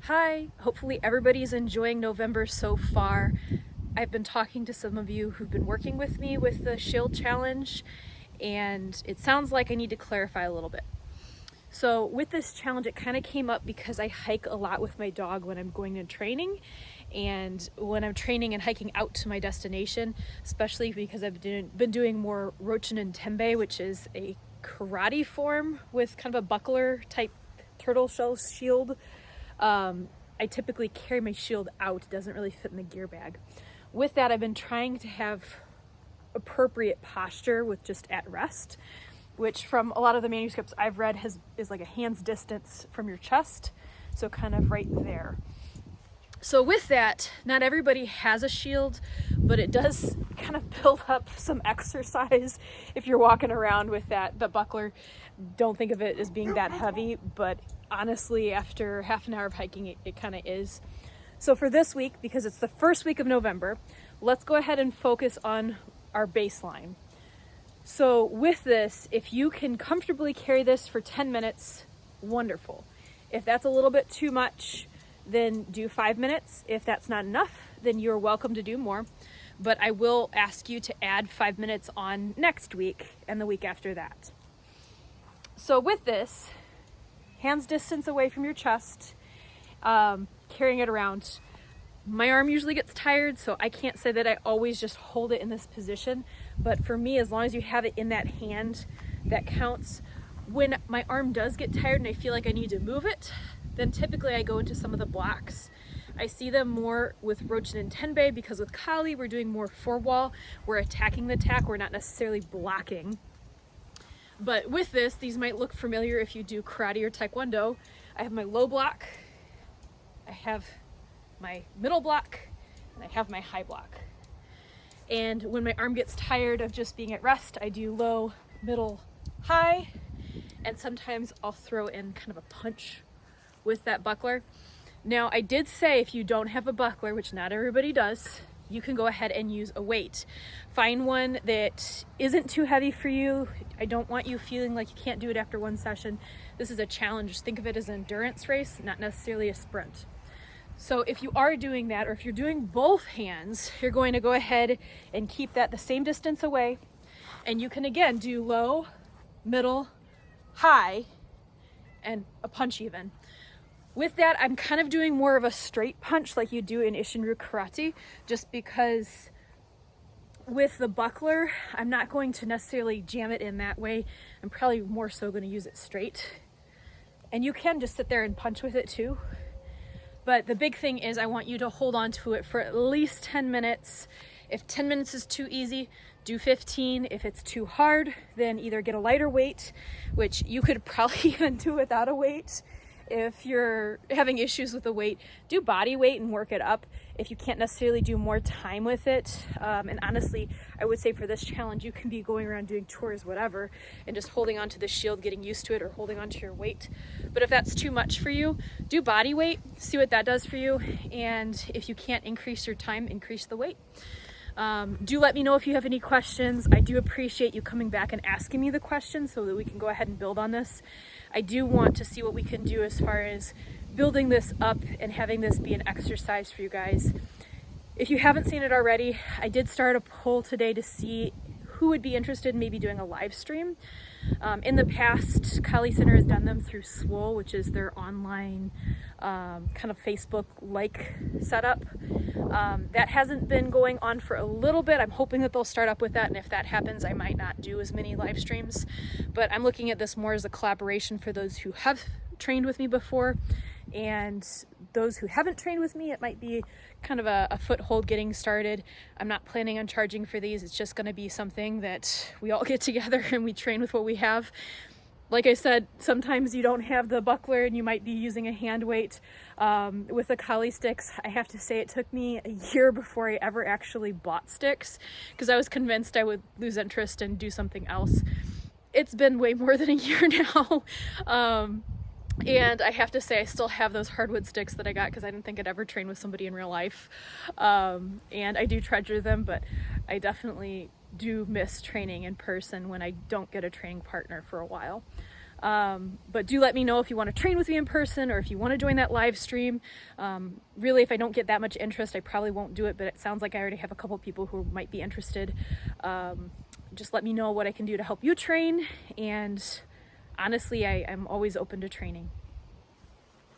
Hi, hopefully everybody's enjoying November so far. I've been talking to some of you who've been working with me with the Shield Challenge, and it sounds like I need to clarify a little bit. So with this challenge, it kind of came up because I hike a lot with my dog when I'm going to training, and when I'm training and hiking out to my destination, especially because I've been doing more Rochin and Tenbei, which is a karate form with kind of a buckler type turtle shell shield. I typically carry my shield out. It doesn't really fit in the gear bag. With that, I've been trying to have appropriate posture with just at rest, which from a lot of the manuscripts I've read is like a hand's distance from your chest, so kind of right there. So with that, not everybody has a shield, but it does kind of build up some exercise if you're walking around with the buckler. Don't think of it as being that heavy, but honestly, after half an hour of hiking, it kind of is. So for this week, because it's the first week of November, let's go ahead and focus on our baseline. So with this, if you can comfortably carry this for 10 minutes, wonderful. If that's a little bit too much, then do 5 minutes. If that's not enough, then you're welcome to do more. But I will ask you to add 5 minutes on next week and the week after that. So with this, hands distance away from your chest, carrying it around. My arm usually gets tired, so I can't say that I always just hold it in this position. But for me, as long as you have it in that hand, that counts. When my arm does get tired and I feel like I need to move it, then typically I go into some of the blocks. I see them more with Rochin and Tenbei because with Kali, we're doing more four-wall. We're attacking the attack, we're not necessarily blocking. But with this, these might look familiar if you do karate or taekwondo. I have my low block, I have my middle block, and I have my high block. And when my arm gets tired of just being at rest, I do low, middle, high, and sometimes I'll throw in kind of a punch with that buckler. Now, I did say if you don't have a buckler, which not everybody does, you can go ahead and use a weight. Find one that isn't too heavy for you. I don't want you feeling like you can't do it after one session. This is a challenge. Think of it as an endurance race, not necessarily a sprint. So if you are doing that, or if you're doing both hands, you're going to go ahead and keep that the same distance away. And you can again do low, middle, high, and a punch even. With that, I'm kind of doing more of a straight punch like you do in Isshin-ryu karate, just because with the buckler, I'm not going to necessarily jam it in that way. I'm probably more so going to use it straight. And you can just sit there and punch with it too. But the big thing is I want you to hold on to it for at least 10 minutes. If 10 minutes is too easy, do 15. If it's too hard, then either get a lighter weight, which you could probably even do without a weight. If you're having issues with the weight, do body weight and work it up if you can't necessarily do more time with it. And honestly, I would say for this challenge, you can be going around doing tours, whatever, and just holding onto the shield, getting used to it, or holding onto your weight. But if that's too much for you, do body weight, see what that does for you. And if you can't increase your time, increase the weight. Do let me know if you have any questions. I do appreciate you coming back and asking me the questions so that we can go ahead and build on this. I do want to see what we can do as far as building this up and having this be an exercise for you guys. If you haven't seen it already, I did start a poll today to see who would be interested in maybe doing a live stream. In the past, Kali Center has done them through Swole, which is their online kind of Facebook-like setup. That hasn't been going on for a little bit. I'm hoping that they'll start up with that, and if that happens, I might not do as many live streams. But I'm looking at this more as a collaboration for those who have trained with me before, and those who haven't trained with me, it might be kind of a foothold getting started. I'm not planning on charging for these. It's just going to be something that we all get together and we train with what we have. Like I said, sometimes you don't have the buckler and you might be using a hand weight. With the Kali sticks, I have to say it took me a year before I ever actually bought sticks because I was convinced I would lose interest and do something else. It's been way more than a year now. And I have to say, I still have those hardwood sticks that I got because I didn't think I'd ever train with somebody in real life. And I do treasure them, but I definitely do miss training in person when I don't get a training partner for a while. But do let me know if you want to train with me in person or if you want to join that live stream. Really, if I don't get that much interest, I probably won't do it, but it sounds like I already have a couple people who might be interested. Just let me know what I can do to help you train, and honestly, I'm always open to training.